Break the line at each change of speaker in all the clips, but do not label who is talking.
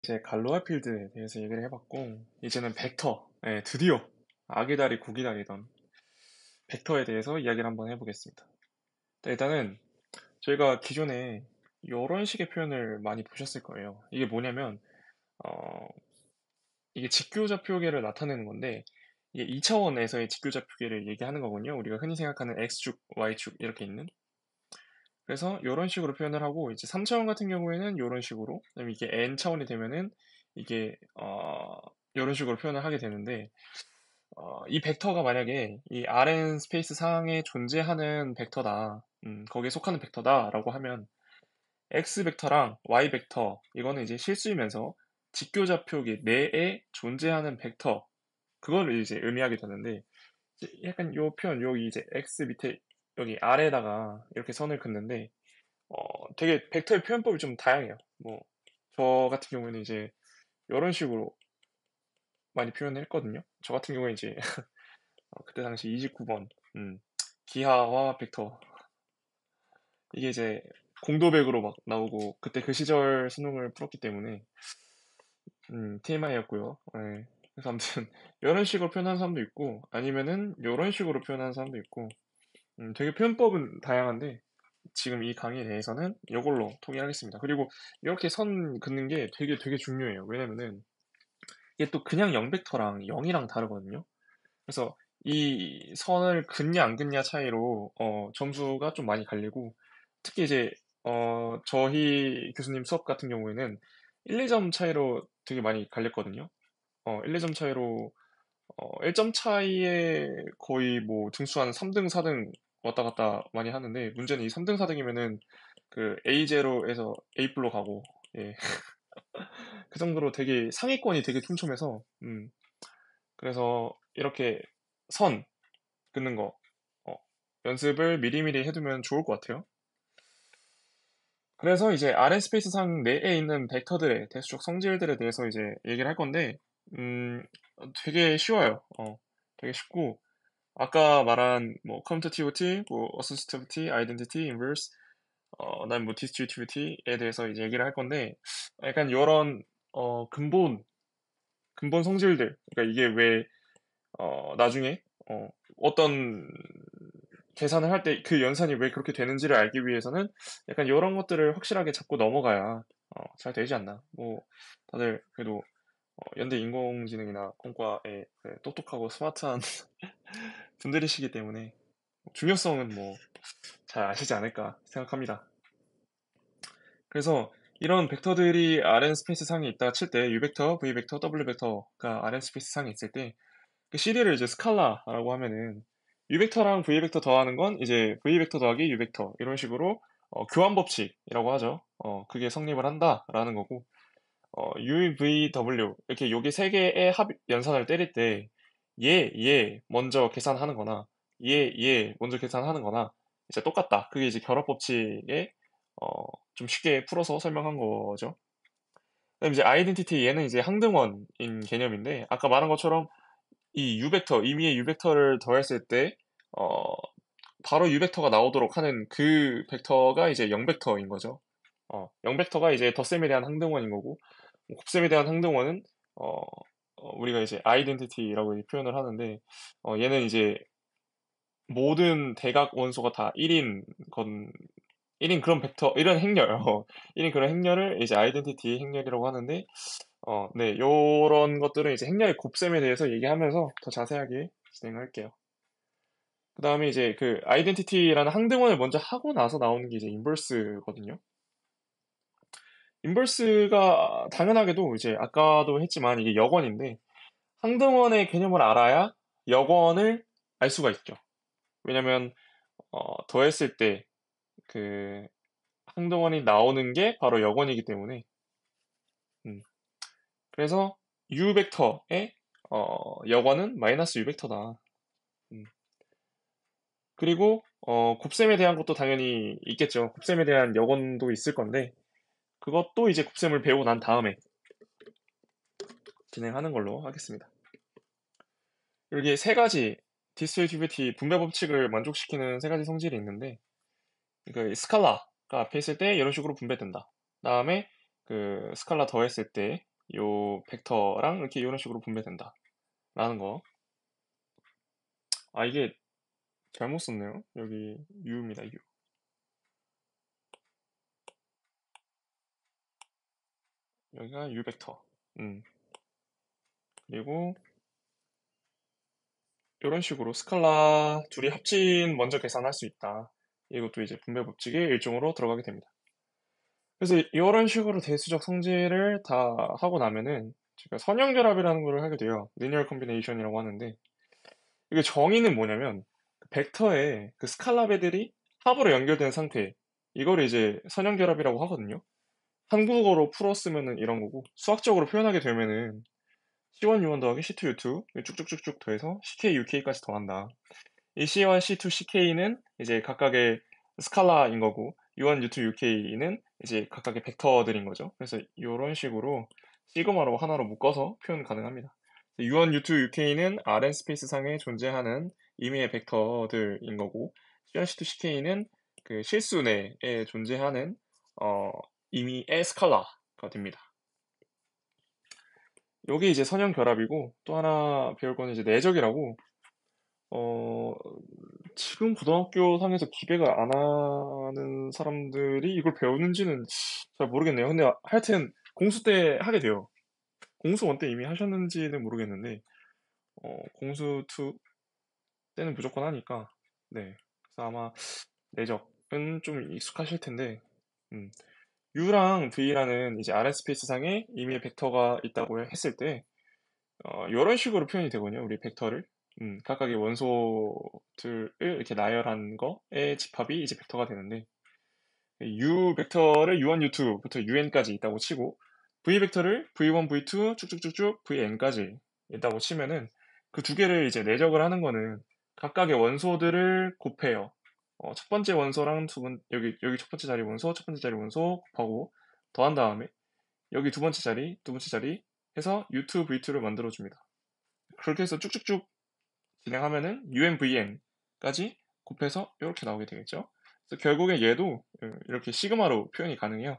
이제 갈로아 필드에 대해서 얘기를 해봤고, 이제는 벡터, 드디어 아기 다리 고기 다리던 벡터에 대해서 이야기를 한번 해보겠습니다. 일단은 저희가 기존에 이런 식의 표현을 많이 보셨을 거예요. 이게 뭐냐면, 어, 이게 직교좌표계를 나타내는 건데, 이게 2차원에서의 직교좌표계를 얘기하는 거군요. 우리가 흔히 생각하는 X축, Y축 이렇게 있는. 그래서 이런 식으로 표현을 하고, 이제 3차원 같은 경우에는 이런 식으로, 그다음에 이게 N차원이 되면은 이게 이런 식으로 표현을 하게 되는데, 이 벡터가 만약에 이 Rn 스페이스 상에 존재하는 벡터다, 거기에 속하는 벡터다라고 하면 X 벡터랑 Y 벡터 이거는 이제 실수이면서 직교좌표기 내에 존재하는 벡터 그거를 이제 의미하게 되는데 이제 약간 요 표현 여기 이제 X 밑에 여기 아래에다가 이렇게 선을 긋는데 되게 벡터의 표현법이 좀 다양해요. 뭐 저 같은 경우에는 이제 이런 식으로 많이 표현을 했거든요. 저 같은 경우에 이제 그때 당시 29번 기하와 벡터 이게 이제 공도백으로 막 나오고 그때 그 시절 수능을 풀었기 때문에 TMI였고요. 예. 그래서 아무튼 이런 식으로 표현하는 사람도 있고 아니면은 이런 식으로 표현하는 사람도 있고 되게 표현법은 다양한데 지금 이 강의에 대해서는 이걸로 통일하겠습니다. 그리고 이렇게 선 긋는 게 되게 중요해요. 왜냐면은 이게 또 그냥 0벡터랑 0이랑 다르거든요. 그래서 이 선을 긋냐 안 긋냐 차이로 점수가 좀 많이 갈리고 특히 이제 저희 교수님 수업 같은 경우에는 1, 2점 차이로 되게 많이 갈렸거든요. 1, 2점 차이로 1점 차이에 거의 뭐 등수 한 3등, 4등 왔다 갔다 많이 하는데 문제는 이 3등, 4등이면은 그 A0에서 A블로 가고 예. 그 정도로 되게 상위권이 되게 촘촘해서 그래서 이렇게 선 긋는 거 어, 연습을 미리미리 해두면 좋을 것 같아요. 그래서 이제 Rn 스페이스 상 내에 있는 벡터들의 대수적 성질들에 대해서 이제 얘기를 할 건데 되게 쉬워요. 되게 쉽고 아까 말한 뭐 commutativity, 뭐 associativity, identity, inverse, 그다음 뭐 distributivity에 대해서 이제 얘기를 할 건데 약간 이런 근본 성질들, 그러니까 이게 왜 나중에 어떤 계산을 할 때 그 연산이 왜 그렇게 되는지를 알기 위해서는 약간 이런 것들을 확실하게 잡고 넘어가야 잘 되지 않나. 뭐 다들 그래도 연대 인공지능이나 工과에 똑똑하고 스마트한 분들이시기 때문에 중요성은 뭐 잘 아시지 않을까 생각합니다. 그래서 이런 벡터들이 Rn 스페이스 상에 있다 칠 때 U 벡터, V 벡터, W 벡터가 Rn 스페이스 상에 있을 때 그 CD를 이제 스칼라라고 하면은 U 벡터랑 V 벡터 더하는 건 이제 V 벡터 더하기 U 벡터 이런 식으로 교환 법칙이라고 하죠. 그게 성립을 한다라는 거고 U, V, W 이렇게 여기 세 개의 합 연산을 때릴 때 얘 먼저 계산하는 거나 얘 먼저 계산하는 거나 이제 똑같다. 그게 이제 결합 법칙에 어, 좀 쉽게 풀어서 설명한 거죠. 그다음 이제 아이덴티티 얘는 이제 항등원인 개념인데 아까 말한 것처럼 이 U 벡터 임의의 U 벡터를 더했을 때 어, 바로 U 벡터가 나오도록 하는 그 벡터가 이제 0 벡터인 거죠. 0 벡터가 이제 덧셈에 대한 항등원인 거고 뭐 곱셈에 대한 항등원은 어, 우리가 이제 아이덴티티라고 표현을 하는데 얘는 이제 모든 대각 원소가 다 1인 건 1인 그런 벡터 이런 행렬 1인 그런 행렬을 이제 아이덴티티 행렬이라고 하는데 네 요런 것들은 이제 행렬의 곱셈에 대해서 얘기하면서 더 자세하게 진행할게요. 그 다음에 이제 그 아이덴티티라는 항등원을 먼저 하고 나서 나오는 게 이제 인버스거든요. 인버스가 당연하게도 이제 아까도 했지만 이게 역원인데 항등원의 개념을 알아야 역원을 알 수가 있죠. 왜냐면 더했을 때 그 항등원이 나오는 게 바로 역원이기 때문에 음, 그래서 U 벡터의 역원은 마이너스 U 벡터다. 음, 그리고 곱셈에 대한 것도 당연히 있겠죠. 곱셈에 대한 역원도 있을 건데 그것도 이제 곱셈을 배우고 난 다음에 진행하는 걸로 하겠습니다. 여기 세 가지 디스트리뷰티 분배 법칙을 만족시키는 세 가지 성질이 있는데 그 스칼라가 앞에 있을 때 이런 식으로 분배된다. 다음에 그 스칼라 더했을 때 요 벡터랑 이렇게 이런 식으로 분배된다 라는 거. 아, 이게 잘못 썼네요. 여기 U입니다. U. 여기가 U 벡터. 그리고 이런 식으로 스칼라 둘이 합친 먼저 계산할 수 있다. 이것도 이제 분배 법칙의 일종으로 들어가게 됩니다. 그래서 이런 식으로 대수적 성질을 다 하고 나면은 제가 선형결합이라는 걸 하게 돼요. linear combination이라고 하는데, 이게 정의는 뭐냐면 벡터의 그 스칼라 배들이 합으로 연결된 상태, 이거를 이제 선형결합이라고 하거든요. 한국어로 풀었으면은 이런 거고, 수학적으로 표현하게 되면은 C1, U1 더하기 C2, U2 쭉쭉쭉쭉 더해서 CK, UK까지 더한다. 이 C1, C2, CK는 이제 각각의 스칼라인 거고, U1, U2, UK는 이제 각각의 벡터들인 거죠. 그래서 이런 식으로 시그마로 하나로 묶어서 표현 가능합니다. U1, U2, UK는 Rn 스페이스 상에 존재하는 임의의 벡터들인 거고, C1, C2, CK는 그 실수 내에 존재하는 임의의 스칼라가 됩니다. 요게 이제 선형 결합이고, 또 하나 배울 거는 이제 내적이라고, 어, 지금 고등학교 상에서 기백을 안 하는 사람들이 이걸 배우는지는 잘 모르겠네요. 근데 하여튼 공수 때 하게 돼요. 공수 1 때 이미 하셨는지는 모르겠는데, 공수 2 때는 무조건 하니까, 네. 그래서 아마 내적은 좀 익숙하실 텐데, 음, U랑 V라는 이제 Rn 스페이스 상에 이미 벡터가 있다고 했을 때, 이런 식으로 표현이 되거든요. 우리 벡터를. 각각의 원소들을 이렇게 나열한 거의 집합이 이제 벡터가 되는데, U 벡터를 U1, U2부터 UN까지 있다고 치고, V 벡터를 V1, V2 쭉쭉쭉쭉 VN까지 있다고 치면은 그 두 개를 이제 내적을 하는 거는 각각의 원소들을 곱해요. 첫 번째 원소랑 여기 첫 번째 자리 원소, 첫 번째 자리 원소 곱하고 더한 다음에 여기 두 번째 자리 해서 U2, V2를 만들어줍니다. 그렇게 해서 쭉쭉쭉 진행하면은 UNVM까지 곱해서 이렇게 나오게 되겠죠. 그래서 결국에 얘도 이렇게 시그마로 표현이 가능해요.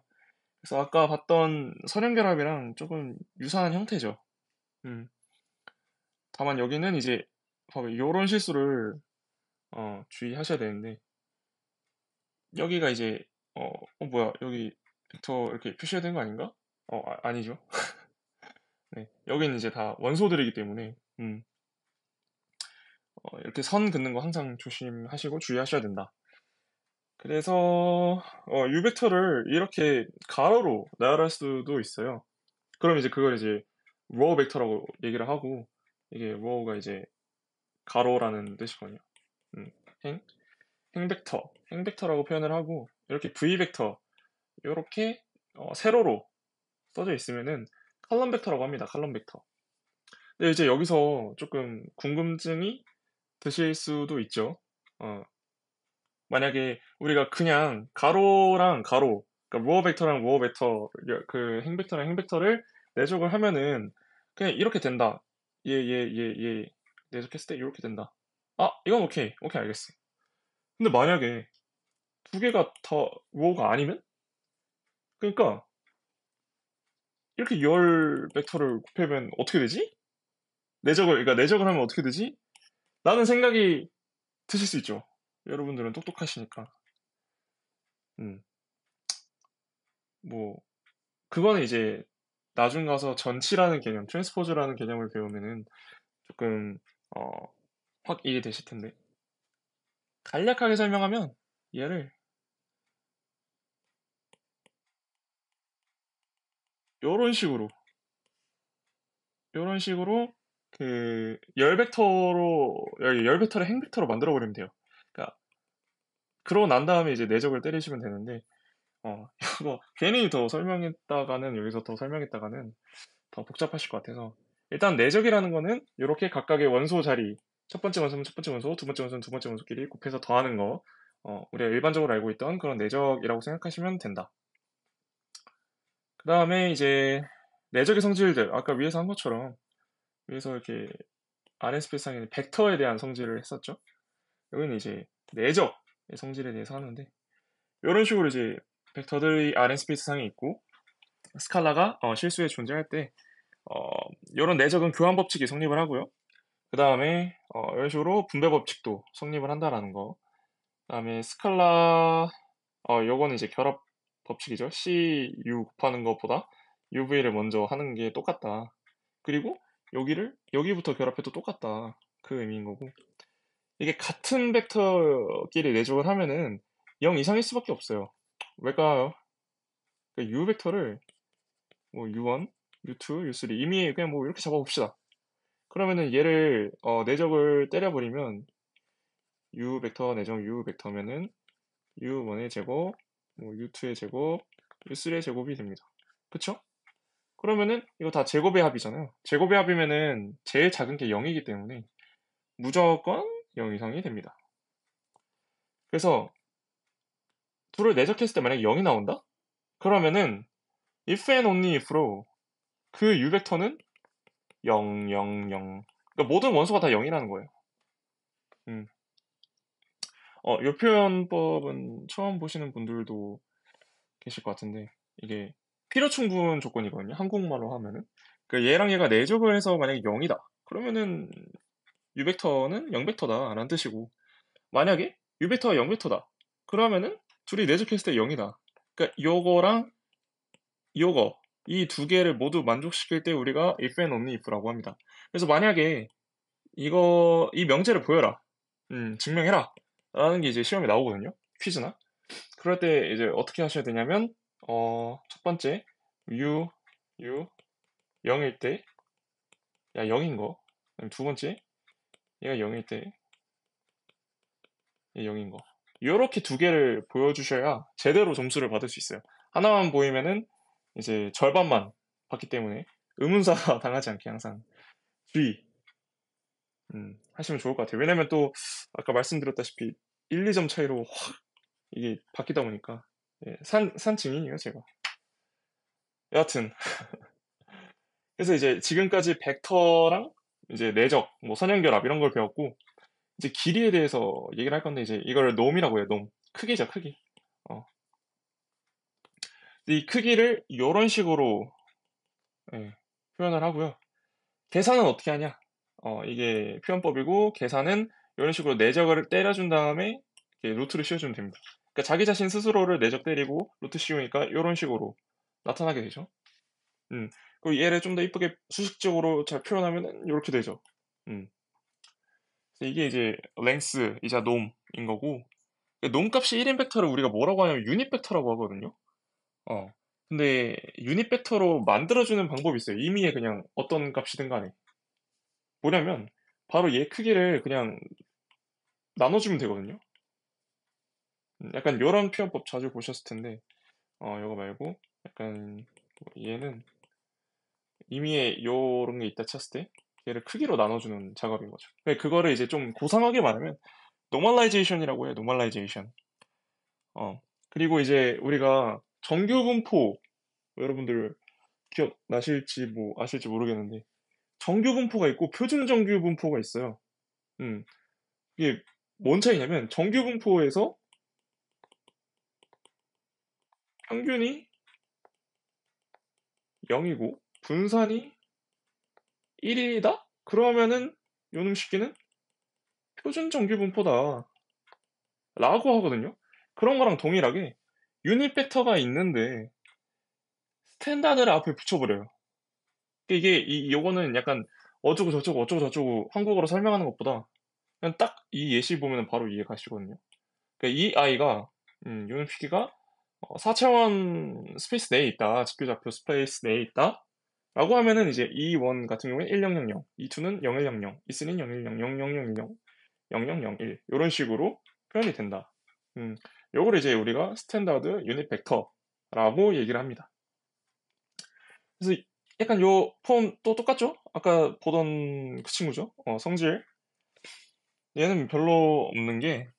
그래서 아까 봤던 선형결합이랑 조금 유사한 형태죠. 음, 다만 여기는 이제 이런 실수를 주의하셔야 되는데, 여기가 이제 뭐야, 여기 벡터 이렇게 표시해야 되는 거 아닌가? 아니죠. 네, 여기는 이제 다 원소들이기 때문에 이렇게 선 긋는 거 항상 조심하시고 주의하셔야 된다. 그래서 U 벡터를 이렇게 가로로 나열할 수도 있어요. 그럼 이제 그걸 이제 raw 벡터라고 얘기를 하고, 이게 raw가 이제 가로라는 뜻이거든요. 음, 행, 행벡터라고 표현을 하고, 이렇게 V 벡터 이렇게 세로로 써져 있으면은 칼럼 벡터라고 합니다. 칼럼 벡터. 근데 이제 여기서 조금 궁금증이 드실 수도 있죠. 어, 만약에 우리가 그냥 가로랑 가로, 그러니까 루어 벡터랑 루어 벡터, 그 행벡터랑 행벡터를 내적을 하면은 그냥 이렇게 된다. 얘 내적했을 때 이렇게 된다. 아, 이건 오케이. 오케이, 알겠어. 근데 만약에 두 개가 다 루어가 아니면? 그러니까 이렇게 열 벡터를 곱하면 어떻게 되지? 그러니까 내적을 하면 어떻게 되지? 라는 생각이 드실 수 있죠. 여러분들은 똑똑하시니까. 음, 뭐 그거는 이제 나중 가서 전치라는 개념, 트랜스포즈라는 개념을 배우면은 조금 어, 확 이해되실 텐데, 간략하게 설명하면 얘를 요런 식으로 요런 식으로 그 열 벡터를 행 벡터로 만들어 버리면 돼요. 그러니까 그러고 난 다음에 이제 내적을 때리시면 되는데, 이거 괜히 더 설명했다가는 여기서 더 설명했다가는 더 복잡하실 것 같아서, 일단 내적이라는 거는 이렇게 각각의 원소 자리, 첫 번째 원소는 첫 번째 원소, 두 번째 원소는 두 번째 원소끼리 곱해서 더하는 거, 우리가 일반적으로 알고 있던 그런 내적이라고 생각하시면 된다. 그 다음에 이제 내적의 성질들, 아까 위에서 한 것처럼 위에서 이렇게 RSP상에는 벡터에 대한 성질을 했었죠. 여기는 이제 내적의 성질에 대해서 하는데, 이런 식으로 이제 벡터들이 RN 스페이스 상에 있고, 스칼라가 실수에 존재할 때 이런 내적은 교환 법칙이 성립을 하고요. 그 다음에 이런 식으로 분배 법칙도 성립을 한다라는 거. 그 다음에 스칼라 요거는 이제 결합 법칙이죠. CU 곱하는 것보다 UV를 먼저 하는 게 똑같다. 그리고 여기부터 결합해도 똑같다. 그 의미인 거고. 이게 같은 벡터끼리 내적을 하면은 0 이상일 수밖에 없어요. 왜일까요? U 벡터를 뭐 U1, U2, U3 이미 그냥 뭐 이렇게 잡아봅시다. 그러면은 얘를 내적을 때려버리면 U 벡터 내적 U 벡터면은 U1의 제곱, 뭐 U2의 제곱, U3의 제곱이 됩니다. 그쵸? 그러면은 이거 다 제곱의 합이잖아요. 제곱의 합이면은 제일 작은 게 0이기 때문에 무조건 0 이상이 됩니다. 그래서 둘을 내적했을 때 만약에 0이 나온다? 그러면은 if and only if로 그 U 벡터는 0, 0, 0. 그러니까 모든 원소가 다 0이라는 거예요. 이 표현법은 처음 보시는 분들도 계실 것 같은데 이게 필요 충분 조건이거든요. 한국말로 하면은. 그러니까 얘랑 얘가 내적을 해서 만약에 0이다. 그러면은 U 벡터는 0 벡터다 라는 뜻이고 만약에 U 벡터가 0 벡터다. 그러면은 둘이 내적했을 때 0이다. 그러니까 요거랑 요거 이 두 개를 모두 만족시킬 때 우리가 if and only if라고 합니다. 그래서 만약에 이 명제를 보여라. 증명해라. 라는 게 이제 시험에 나오거든요. 퀴즈나. 그럴 때 이제 어떻게 하셔야 되냐면, 첫 번째, u 0일 때, 야, 0인 거. 그다음에 두 번째, 얘가 0일 때, 얘 0인 거. 요렇게 두 개를 보여주셔야 제대로 점수를 받을 수 있어요. 하나만 보이면은 이제 절반만 받기 때문에 의문사 당하지 않게 항상 주의, 하시면 좋을 것 같아요. 왜냐면 또, 아까 말씀드렸다시피 1, 2점 차이로 확 이게 바뀌다 보니까, 예, 산 증인이에요, 제가. 여하튼. 그래서 이제 지금까지 벡터랑 이제 내적, 뭐 선형결합 이런 걸 배웠고, 이제 길이에 대해서 얘기를 할 건데, 이제 이걸 놈이라고 해요, 놈. 크기죠, 크기. 어. 이 크기를 이런 식으로, 예, 표현을 하고요. 계산은 어떻게 하냐? 이게 표현법이고, 계산은 이런 식으로 내적을 때려준 다음에 이렇게 루트를 씌워주면 됩니다. 그러니까 자기 자신 스스로를 내적 때리고 루트 씌우니까 이런 식으로 나타나게 되죠. 음. 그리고 얘를 좀 더 이쁘게 수식적으로 잘 표현하면은 이렇게 되죠. 음. 그래서 이게 이제 랭스이자 놈인 거고, 놈 값이 1인 벡터를 우리가 뭐라고 하냐면 유닛 벡터라고 하거든요. 어. 근데 유닛 벡터로 만들어주는 방법이 있어요. 이미에 그냥 어떤 값이든 간에. 뭐냐면 바로 얘 크기를 그냥 나눠주면 되거든요. 약간 이런 표현법 자주 보셨을 텐데, 이거 말고 약간 얘는 이미에 요런 게 있다 쳤을 때 얘를 크기로 나눠주는 작업인 거죠. 근데 그거를 이제 좀 고상하게 말하면 노멀라이제이션이라고 해요. 노멀라이제이션. 그리고 이제 우리가 정규분포 여러분들 기억나실지 뭐 아실지 모르겠는데 정규분포가 있고 표준 정규분포가 있어요. 음. 이게 뭔 차이냐면 정규분포에서 평균이 0이고 분산이 1이다? 그러면은 요놈 식기는 표준 정규분포다 라고 하거든요. 그런 거랑 동일하게 유닛 벡터가 있는데 스탠다드를 앞에 붙여버려요. 이게 요거는 약간 어쩌고 저쩌고 어쩌고 저쩌고 한국어로 설명하는 것보다 그냥 딱 이 예시 보면 바로 이해 가시거든요. 그러니까 이 아이가 요놈 식기가 4차원 스페이스 내에 있다. 직교좌표 스페이스 내에 있다. 라고 하면은 이제 E1 같은 경우에 1000, E2는 0100, E3는 0100, 0010, 0001 이런 식으로 표현이 된다. 요걸 이제 우리가 스탠다드 유닛 벡터라고 얘기를 합니다. 그래서 약간 요 폼 또 똑같죠? 아까 보던 그 친구죠? 성질. 얘는 별로 없는 게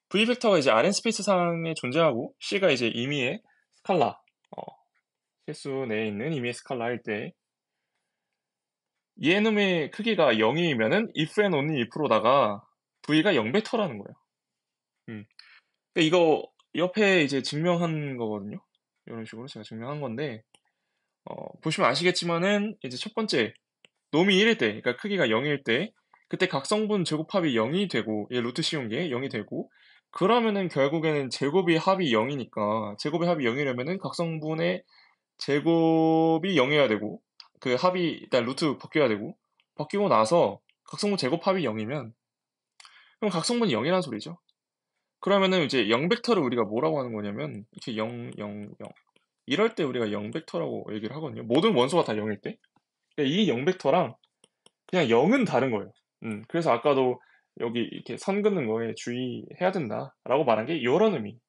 V 벡터가 이제 Rn 스페이스 상에 존재하고 C가 이제 임의의 스칼라, 실수 내에 있는 임의의 스칼라일 때 얘놈의 크기가 0이면은 if and only if로다가 V가 0 벡터라는 거예요. 그러니까 이거 옆에 이제 증명한 거거든요. 이런 식으로 제가 증명한 건데, 보시면 아시겠지만은 이제 첫 번째 놈이 1일 때, 그러니까 크기가 0일 때, 그때 각성분 제곱합이 0이 되고, 얘 루트 씌운 게 0이 되고, 그러면은 결국에는 제곱이 합이 0이니까, 제곱의 합이 0이려면은 각성분의 제곱이 0이어야 되고, 그 합이 일단 루트 바뀌어야 되고, 바뀌고 나서 각성분 제곱합이 0이면, 그럼 각성분이 0이라는 소리죠. 그러면은 이제 0벡터를 우리가 뭐라고 하는 거냐면, 이렇게 0, 0, 0. 이럴 때 우리가 0벡터라고 얘기를 하거든요. 모든 원소가 다 0일 때. 그러니까 이 0벡터랑 그냥 0은 다른 거예요. 그래서 아까도 여기 이렇게 선 긋는 거에 주의해야 된다라고 말한 게 이런 의미.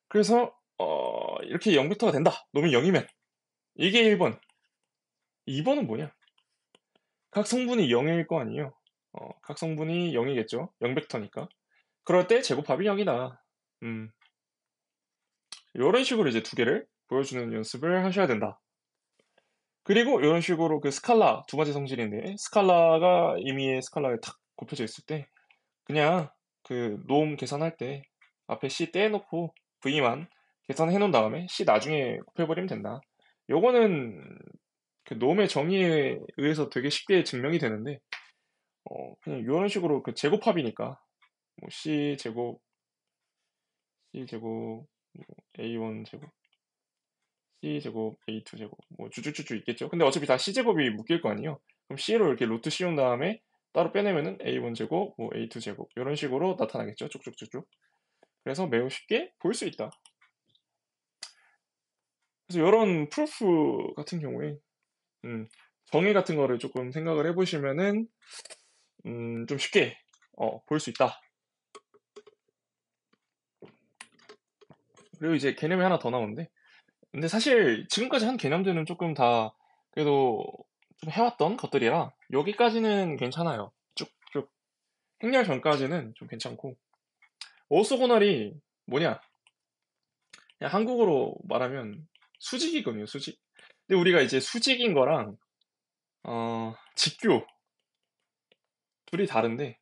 그래서 이렇게 0벡터가 된다. 놈이 0이면 이게 1번. 2번은 뭐냐? 각 성분이 0일 거 아니에요. 각 성분이 0이겠죠. 0벡터니까. 그럴 때 제곱합이 0이다. 이런 식으로 이제 두 개를 보여주는 연습을 하셔야 된다. 그리고 이런 식으로 그 스칼라 두 번째 성질인데 스칼라가 임의의 스칼라에 탁 곱혀져 있을 때 그냥 그 놈 계산할 때 앞에 C 떼놓고 V만 계산해 놓은 다음에 C 나중에 곱해버리면 된다. 요거는 그 놈의 정의에 의해서 되게 쉽게 증명이 되는데 그냥 이런 식으로 그 제곱합이니까 뭐 C 제곱, C 제곱, A1 제곱, C 제곱, A2 제곱 뭐 쭉쭉쭉 있겠죠. 근데 어차피 다 C 제곱이 묶일 거 아니에요. 그럼 C로 이렇게 루트 씌운 다음에 따로 빼내면은 A1 제곱, 뭐 A2 제곱 이런 식으로 나타나겠죠. 쭉쭉쭉쭉. 그래서 매우 쉽게 볼 수 있다. 그래서 이런 프루프 같은 경우에 정의 같은 거를 조금 생각을 해보시면은 좀 쉽게 볼 수 있다. 그리고 이제 개념이 하나 더 나오는데 근데 사실 지금까지 한 개념들은 조금 다 그래도 좀 해왔던 것들이라 여기까지는 괜찮아요. 쭉쭉 행렬 전까지는 좀 괜찮고 오소고널이 뭐냐? 그냥 한국어로 말하면 수직이거든요. 수직. 근데 우리가 이제 수직인 거랑 직교 둘이 다른데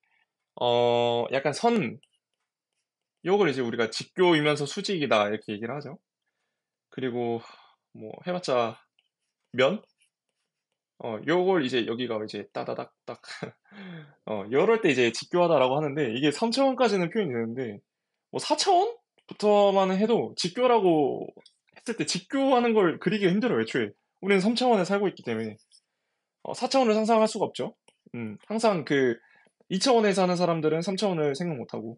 약간 선 요걸 이제 우리가 직교이면서 수직이다 이렇게 얘기를 하죠. 그리고 뭐 해봤자 면 요걸 이제 여기가 이제 따다닥딱 요럴 때 이제 직교하다라고 하는데 이게 3차원까지는 표현이 되는데 뭐 4차원부터만 해도 직교라고 했을 때 직교하는 걸 그리기가 힘들어요 애초에. 우리는 3차원에 살고 있기 때문에 4차원을 상상할 수가 없죠. 항상 그 2차원에 사는 사람들은 3차원을 생각 못하고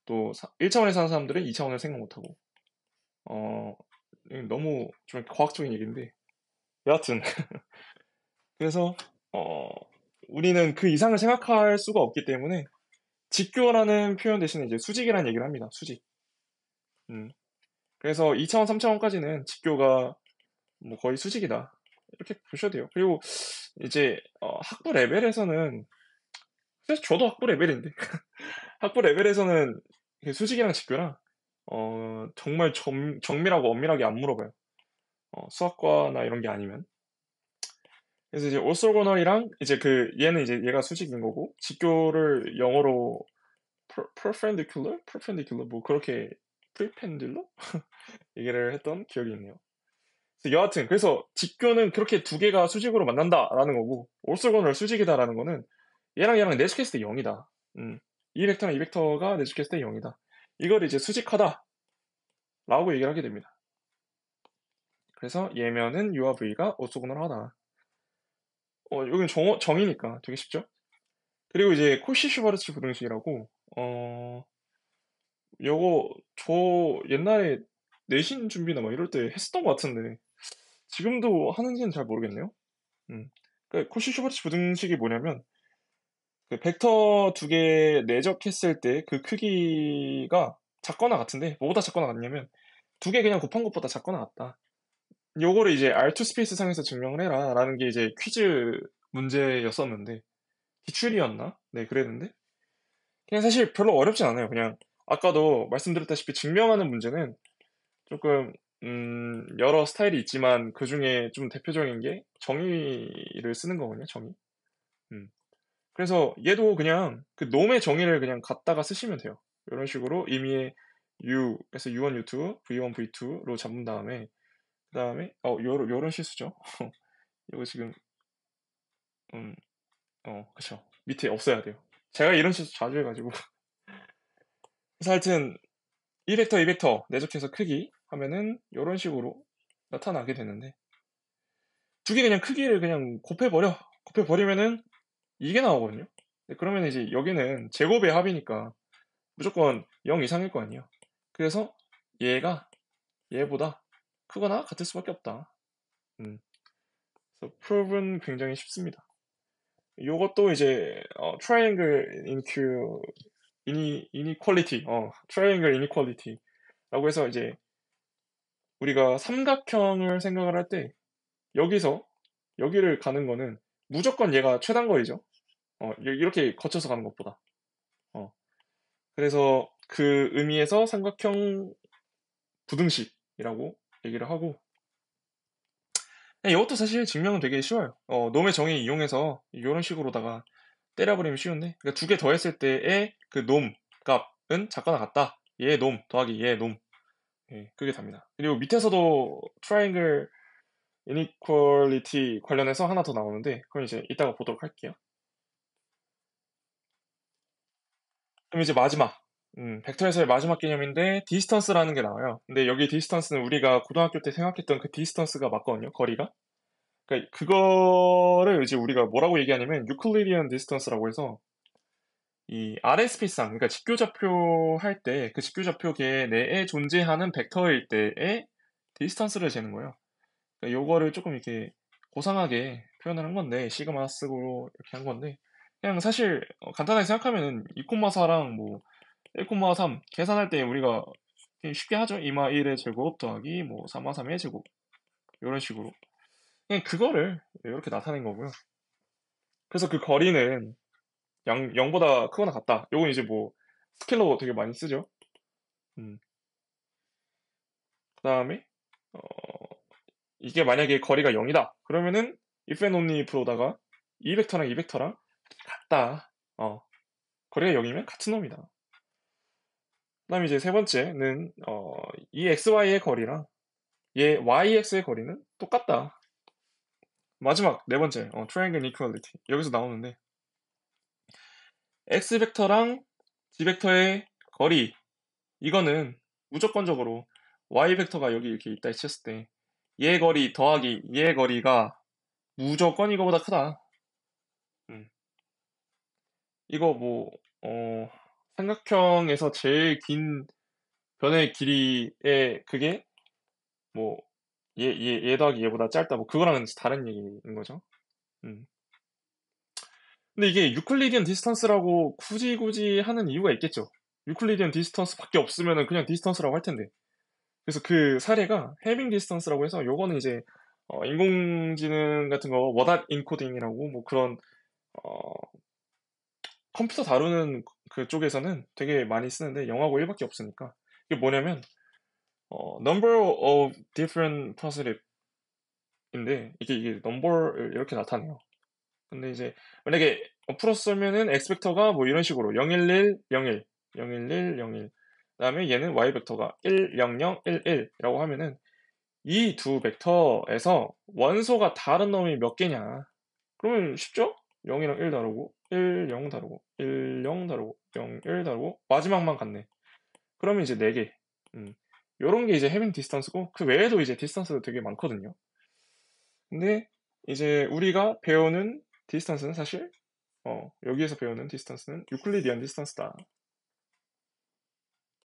또 1차원에 사는 사람들은 2차원을 생각 못하고 너무 좀 과학적인 얘기인데 여하튼 그래서 어, 우리는 그 이상을 생각할 수가 없기 때문에 직교라는 표현 대신에 이제 수직이라는 얘기를 합니다. 수직. 그래서 2차원, 3차원까지는 직교가 뭐 거의 수직이다. 이렇게 보셔도 돼요. 그리고 이제 학부 레벨에서는 사실 저도 학부 레벨인데 학부 레벨에서는 수직이랑 직교랑 정말 정밀하고 엄밀하게 안 물어봐요. 수학과나 이런 게 아니면. 그래서 이제 orthogonal이랑 이제 그 얘는 이제 얘가 수직인 거고 직교를 영어로 perpendicular 뭐 그렇게 perpendicular 얘기를 했던 기억이 있네요. 그래서 여하튼 그래서 직교는 그렇게 두 개가 수직으로 만난다라는 거고 orthogonal 수직이다라는 거는 얘랑 얘랑 내축했을 때 0이다. 이 벡터랑 이 벡터가 내축했을 때 0이다. 이걸 이제 수직하다라고 얘기를 하게 됩니다. 그래서 얘면은 U와 V가 orthogonal하다. 여긴 정이니까 되게 쉽죠? 그리고 이제 코시-슈바르츠 부등식이라고 요거 저 옛날에 내신 준비나 막 이럴 때 했었던 것 같은데 지금도 하는지는 잘 모르겠네요. 그러니까 코시-슈바르츠 부등식이 뭐냐면 그 벡터 두 개 내적했을 때 그 크기가 작거나 같은데 뭐보다 작거나 같냐면 두 개 그냥 곱한 것보다 작거나 같다. 요거를 이제 R2 스페이스 상에서 증명을 해라 라는 게 이제 퀴즈 문제였었는데 기출이었나? 네 그랬는데 그냥 사실 별로 어렵진 않아요. 그냥 아까도 말씀드렸다시피 증명하는 문제는 조금 여러 스타일이 있지만 그 중에 좀 대표적인 게 정의를 쓰는 거거든요. 정의. 음. 그래서 얘도 그냥 그 놈의 정의를 그냥 갖다가 쓰시면 돼요. 이런 식으로 의미의 U에서 U1, U2, V1, V2로 잡은 다음에 그 다음에 요런 실수죠. 이거 지금 그쵸. 밑에 없어야 돼요. 제가 이런 실수 자주 해가지고. 그래서 하여튼 2벡터, 2벡터 내적해서 크기 하면은 이런 식으로 나타나게 되는데 두 개 그냥 크기를 그냥 곱해버리면은 이게 나오거든요. 그러면 이제 여기는 제곱의 합이니까 무조건 0 이상일 거 아니에요. 그래서 얘가 얘보다 크거나 같을 수밖에 없다. 그래서 prove은 굉장히 쉽습니다. 요것도 이제 triangle inequality, triangle inequality라고 해서 이제 우리가 삼각형을 생각을 할 때 여기서 여기를 가는 거는 무조건 얘가 최단거리죠. 이렇게 거쳐서 가는 것보다. 그래서 그 의미에서 삼각형 부등식이라고 얘기를 하고 이것도 사실 증명은 되게 쉬워요. 놈의 정의 이용해서 이런 식으로다가 때려버리면 쉬운데 그러니까 두 개 더했을 때의 그 놈 값은 작거나 같다. 얘의 놈 더하기 얘의 놈. 예, 그게 답니다. 그리고 밑에서도 트라이앵글 이니퀄리티 관련해서 하나 더 나오는데 그건 이제 이따가 보도록 할게요. 그럼 이제 마지막 벡터에서의 마지막 개념인데 디스턴스라는 게 나와요. 근데 여기 디스턴스는 우리가 고등학교 때 생각했던 그 디스턴스가 맞거든요. 거리가. 그러니까 그거를 이제 우리가 뭐라고 얘기하냐면 유클리디언 디스턴스라고 해서 이 RSP상 그러니까 직교좌표 할 때 그 직교좌표계 내에 존재하는 벡터일 때의 디스턴스를 재는 거예요. 그러니까 요거를 조금 이렇게 고상하게 표현을 한 건데 시그마 쓰고 이렇게 한 건데 그냥 사실 간단하게 생각하면 2,4랑 뭐 1,3 계산할 때 우리가 쉽게 하죠. 2마 1의 제곱 더하기 뭐 3마 3의 제곱 이런 식으로 그냥 그거를 이렇게 나타낸 거고요. 그래서 그 거리는 0보다 크거나 같다. 요건 이제 뭐 스케일러 되게 많이 쓰죠. 그 다음에 이게 만약에 거리가 0이다. 그러면은 if and only if로다가 이 벡터랑 이 벡터랑 같다. 거리가 0이면 같은 놈이다. 그 다음에 이제 세 번째는 이 xy의 거리랑 얘 yx의 거리는 똑같다. 마지막 네 번째 triangle inequality 여기서 나오는데 x 벡터랑 g 벡터의 거리 이거는 무조건적으로 y 벡터가 여기 이렇게 있다 쳤을 때 얘 거리 더하기 얘 거리가 무조건 이거보다 크다. 이거 뭐 삼각형에서 제일 긴 변의 길이의 그게 뭐 얘 더하기 얘보다 짧다 뭐 그거랑은 다른 얘기인 거죠. 근데 이게 유클리디언 디스턴스라고 굳이 하는 이유가 있겠죠. 유클리디언 디스턴스밖에 없으면은 그냥 디스턴스라고 할 텐데. 그래서 그 사례가 해밍 디스턴스라고 해서 요거는 이제 인공지능 같은 거 워닷 인코딩이라고 뭐 그런 어, 컴퓨터 다루는 그쪽에서는 되게 많이 쓰는데 영하고 1밖에 없으니까 이게 뭐냐면 number of different positive인데 이게 number를 이렇게 나타내요. 근데 이제 만약에 풀어서 쓰면은 x 벡터가 뭐 이런 식으로 011, 01, 011, 01 그다음에 얘는 y 벡터가 1, 0, 0, 1, 1이라고 하면은 이 두 벡터에서 원소가 다른 놈이 몇 개냐? 그러면 쉽죠? 0이랑 1 다르고 1, 0 다르고 1, 0 다르고 0, 1 다르고 마지막만 같네. 그러면 이제 4개. 요런 게 이제 해밍 디스턴스고 그 외에도 이제 디스턴스도 되게 많거든요. 근데 이제 우리가 배우는 디스턴스는 사실 여기에서 배우는 디스턴스는 유클리디언 디스턴스다.